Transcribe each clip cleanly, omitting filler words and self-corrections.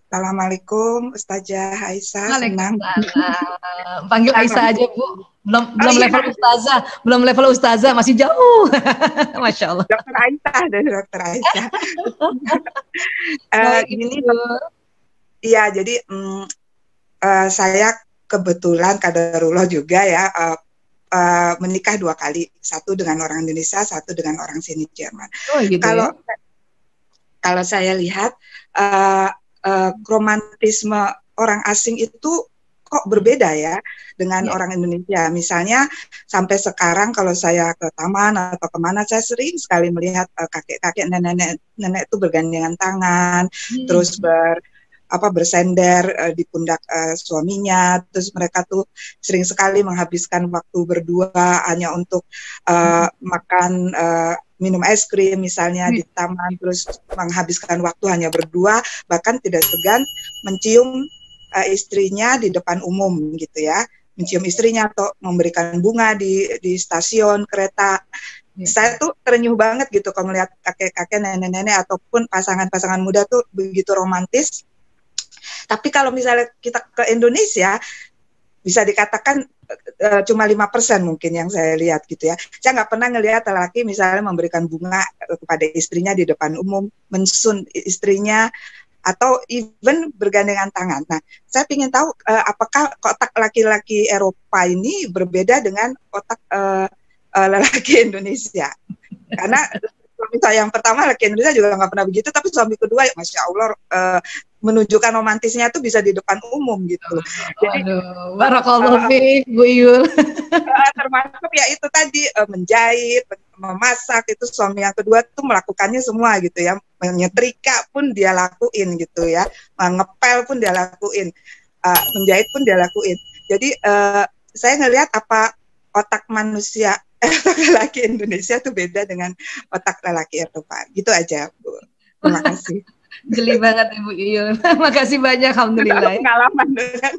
Assalamualaikum, Ustazah Aisyah, senang. Waalaikumsalam. Panggil Halo. Aisyah aja, Bu. Belum Oh belum iya, level ustazah, belum level ustazah, masih jauh. Masya Allah. Dokter Aisyah dari Dokter Aisyah. Baik, Gini, Ibu. iya, jadi saya kebetulan kadarullah juga ya menikah 2 kali, satu dengan orang Indonesia, satu dengan orang sini Jerman. Oh, gitu Kalau ya. kalau saya lihat uh, romantisme orang asing itu kok berbeda ya dengan Ya. orang Indonesia. Misalnya sampai sekarang kalau saya ke taman atau kemana, saya sering sekali melihat kakek-kakek, nenek-nenek itu bergandengan tangan, terus bersender di pundak suaminya, terus mereka tuh sering sekali menghabiskan waktu berdua hanya untuk makan minum es krim misalnya di taman, terus menghabiskan waktu hanya berdua, bahkan tidak segan mencium istrinya di depan umum gitu ya, mencium istrinya atau memberikan bunga di stasiun kereta. Saya tuh terenyuh banget gitu kalau melihat kakek-kakek, nenek-nenek ataupun pasangan-pasangan muda tuh begitu romantis. Tapi kalau misalnya kita ke Indonesia, bisa dikatakan cuma 5% mungkin yang saya lihat gitu ya. Saya nggak pernah ngelihat lelaki misalnya memberikan bunga kepada istrinya di depan umum, mensun istrinya, atau even bergandengan tangan. Nah, saya ingin tahu apakah otak laki-laki Eropa ini berbeda dengan otak lelaki Indonesia. Karena suami saya yang pertama laki Indonesia juga nggak pernah begitu, tapi suami kedua, Masya Allah, menunjukkan romantisnya tuh bisa di depan umum gitu. Jadi, barakallahu fiik, Bu Yul. termasuk ya itu tadi menjahit, memasak, itu suami yang kedua tuh melakukannya semua gitu ya, menyetrika pun dia lakuin gitu ya, ngepel pun dia lakuin, menjahit pun dia lakuin. Jadi saya ngelihat apa otak manusia lelaki Indonesia tuh beda dengan otak lelaki Eropa. Gitu aja, Bu. Terima kasih. Jeli banget Ibu Yul. Makasih banyak, alhamdulillah. Pengalaman dengan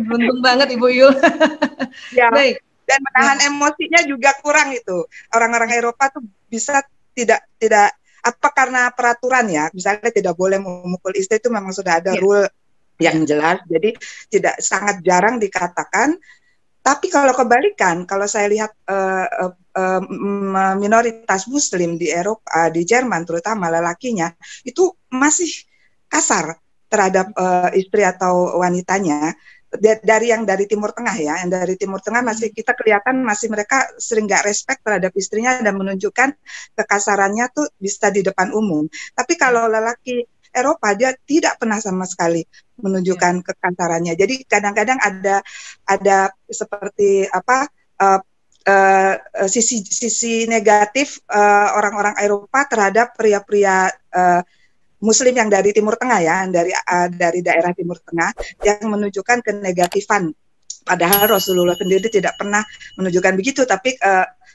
beruntung banget Ibu Yul. Ya. Baik. Dan menahan emosinya juga kurang itu. Orang-orang Eropa tuh bisa tidak apa karena peraturan ya, misalnya tidak boleh memukul istri itu memang sudah ada rule yang jelas. Jadi tidak, sangat jarang dikatakan. Tapi kalau kebalikan, kalau saya lihat minoritas Muslim di Eropa, di Jerman terutama lelakinya itu masih kasar terhadap istri atau wanitanya. Dari yang dari Timur Tengah ya, yang dari Timur Tengah masih kita kelihatan masih mereka sering nggak respect terhadap istrinya dan menunjukkan kekasarannya tuh bisa di depan umum. Tapi kalau lelaki Eropa dia tidak pernah sama sekali menunjukkan kekasarannya. Jadi kadang-kadang ada seperti apa sisi negatif orang-orang Eropa terhadap pria-pria Muslim yang dari Timur Tengah ya, dari daerah Timur Tengah yang menunjukkan kenegatifan. Padahal Rasulullah sendiri tidak pernah menunjukkan begitu, tapi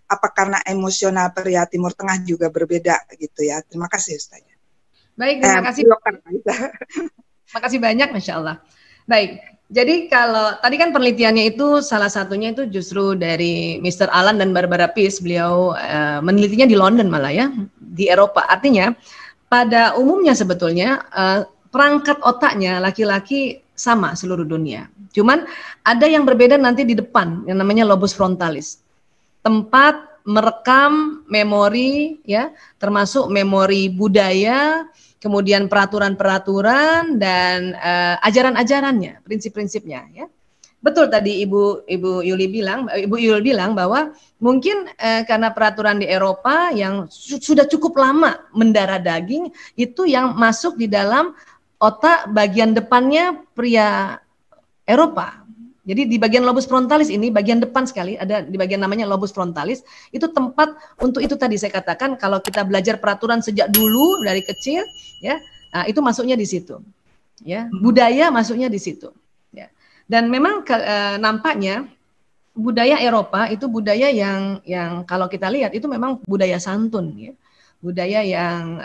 apa karena emosional pria Timur Tengah juga berbeda gitu ya. Terima kasih Ustaz. Baik, terima kasih. Terima kasih banyak, Masya Allah. Baik, jadi kalau tadi kan penelitiannya itu salah satunya itu justru dari Mr. Alan dan Barbara Pease, beliau menelitinya di London malah ya, di Eropa. Artinya pada umumnya sebetulnya perangkat otaknya laki-laki sama seluruh dunia. Cuman ada yang berbeda nanti di depan yang namanya lobus frontalis. Tempat merekam memori ya, termasuk memori budaya, kemudian peraturan-peraturan dan ajaran-ajarannya, prinsip-prinsipnya ya. Betul tadi Ibu Yul bilang bahwa mungkin karena peraturan di Eropa yang sudah cukup lama mendarah daging itu yang masuk di dalam otak bagian depannya pria Eropa. Jadi di bagian lobus frontalis ini, bagian depan sekali, ada di bagian namanya lobus frontalis, itu tempat untuk itu tadi saya katakan kalau kita belajar peraturan sejak dulu dari kecil, ya, nah itu masuknya di situ, ya, budaya masuknya di situ, ya. Dan memang nampaknya budaya Eropa itu budaya yang kalau kita lihat itu memang budaya santun, ya, budaya yang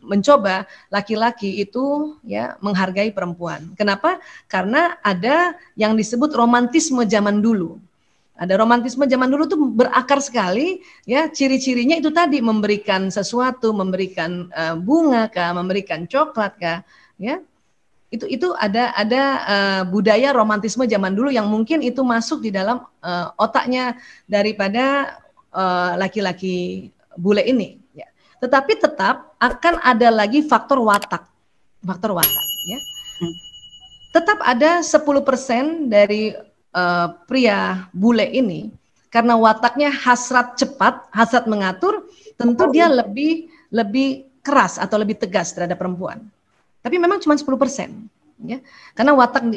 mencoba laki-laki itu ya menghargai perempuan. Kenapa? Karena ada yang disebut romantisme zaman dulu. Ada romantisme zaman dulu tuh berakar sekali, ya, ciri-cirinya itu tadi memberikan sesuatu, memberikan bunga kah, memberikan coklat kah, ya. Itu ada budaya romantisme zaman dulu yang mungkin itu masuk di dalam otaknya daripada laki-laki bule ini, ya. Tetapi tetap akan ada lagi faktor watak, ya. Tetap ada 10% dari pria bule ini, karena wataknya hasrat cepat, hasrat mengatur, tentu dia lebih keras atau lebih tegas terhadap perempuan. Tapi memang cuma 10%, ya. Karena watak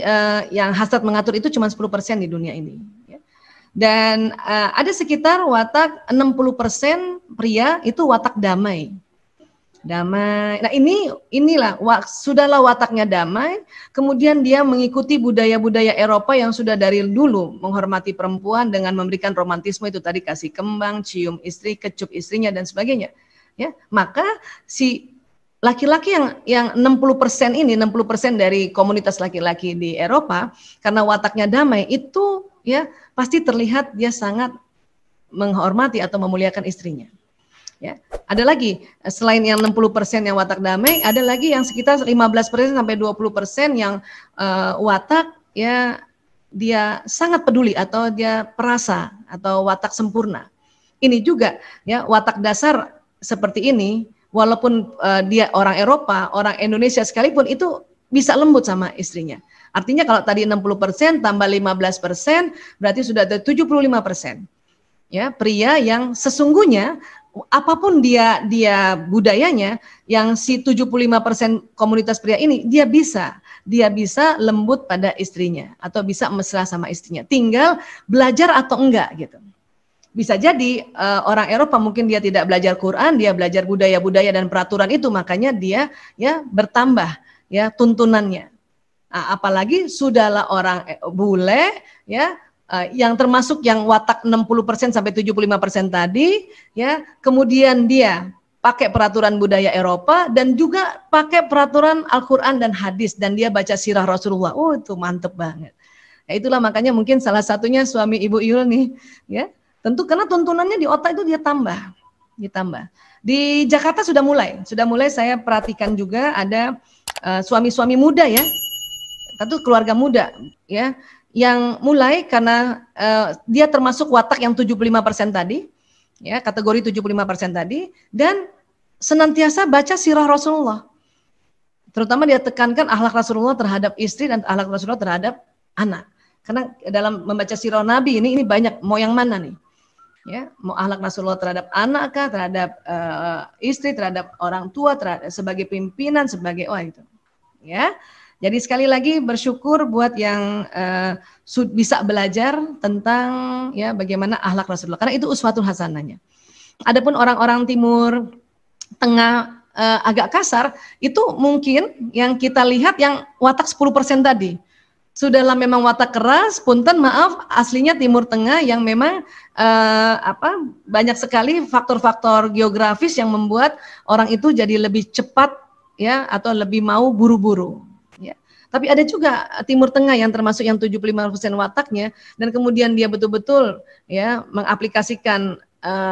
yang hasrat mengatur itu cuma 10% di dunia ini, ya. Dan ada sekitar watak 60% pria itu watak damai. Damai. Nah, inilah sudahlah wataknya damai, kemudian dia mengikuti budaya-budaya Eropa yang sudah dari dulu menghormati perempuan dengan memberikan romantisme itu tadi, kasih kembang, cium istri, kecup istrinya dan sebagainya, ya. Maka si laki-laki yang 60% ini, 60% dari komunitas laki-laki di Eropa karena wataknya damai itu, ya, pasti terlihat dia sangat menghormati atau memuliakan istrinya. Ya, ada lagi selain yang 60% yang watak damai, ada lagi yang sekitar 15% sampai 20% yang watak, ya, dia sangat peduli atau dia perasa atau watak sempurna. Ini juga, ya, watak dasar seperti ini, walaupun dia orang Eropa, orang Indonesia sekalipun itu bisa lembut sama istrinya. Artinya kalau tadi 60% tambah 15% berarti sudah ada 75%. Ya, pria yang sesungguhnya apapun dia budayanya, yang si 75% komunitas pria ini dia bisa lembut pada istrinya atau bisa mesra sama istrinya. Tinggal belajar atau enggak gitu. Bisa jadi orang Eropa mungkin dia tidak belajar Quran, dia belajar budaya-budaya dan peraturan itu, makanya dia, ya, bertambah, ya, tuntunannya. Nah, apalagi sudahlah orang bule, ya, yang termasuk yang watak 60% sampai 75% tadi, ya, kemudian dia pakai peraturan budaya Eropa dan juga pakai peraturan Al-Quran dan hadis, dan dia baca sirah Rasulullah. Oh, itu mantep banget. Ya, itulah makanya mungkin salah satunya suami Ibu Yul nih, ya, tentu karena tuntunannya di otak itu dia tambah. Di Jakarta sudah mulai saya perhatikan juga ada suami-suami muda, ya, tentu keluarga muda, ya, yang mulai karena dia termasuk watak yang 75% tadi, ya, kategori 75% tadi, dan senantiasa baca sirah Rasulullah. Terutama dia tekankan akhlak Rasulullah terhadap istri dan akhlak Rasulullah terhadap anak. Karena dalam membaca sirah Nabi ini banyak, mau yang mana nih? Ya, mau akhlak Rasulullah terhadap anak kah, terhadap istri, terhadap orang tua, sebagai pimpinan, sebagai itu. Ya. Jadi sekali lagi bersyukur buat yang bisa belajar tentang, ya, bagaimana akhlak Rasulullah, karena itu uswatun hasanahnya. Adapun orang-orang Timur Tengah agak kasar, itu mungkin yang kita lihat yang watak 10% tadi. Sudahlah memang watak keras, punten maaf, aslinya Timur Tengah yang memang banyak sekali faktor-faktor geografis yang membuat orang itu jadi lebih cepat, ya, atau lebih mau buru-buru. Tapi ada juga Timur Tengah yang termasuk yang 75% wataknya, dan kemudian dia betul-betul, ya, mengaplikasikan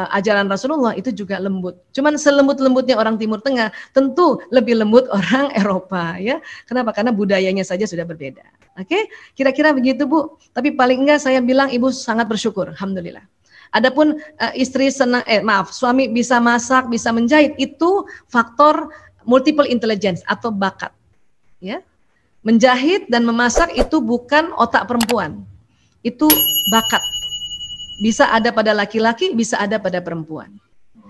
ajaran Rasulullah, itu juga lembut. Cuman selembut-lembutnya orang Timur Tengah, tentu lebih lembut orang Eropa, ya. Kenapa? Karena budayanya saja sudah berbeda. Oke, kira-kira begitu, Bu. Tapi paling enggak saya bilang Ibu sangat bersyukur, alhamdulillah. Adapun istri senang, suami bisa masak, bisa menjahit, itu faktor multiple intelligence atau bakat, ya. Menjahit dan memasak itu bukan otak perempuan, itu bakat. Bisa ada pada laki-laki, bisa ada pada perempuan.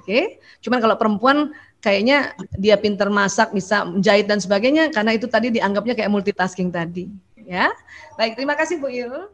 Oke, cuman kalau perempuan kayaknya dia pintar masak, bisa menjahit dan sebagainya, karena itu tadi dianggapnya kayak multitasking tadi. Ya, baik, terima kasih Bu Yul.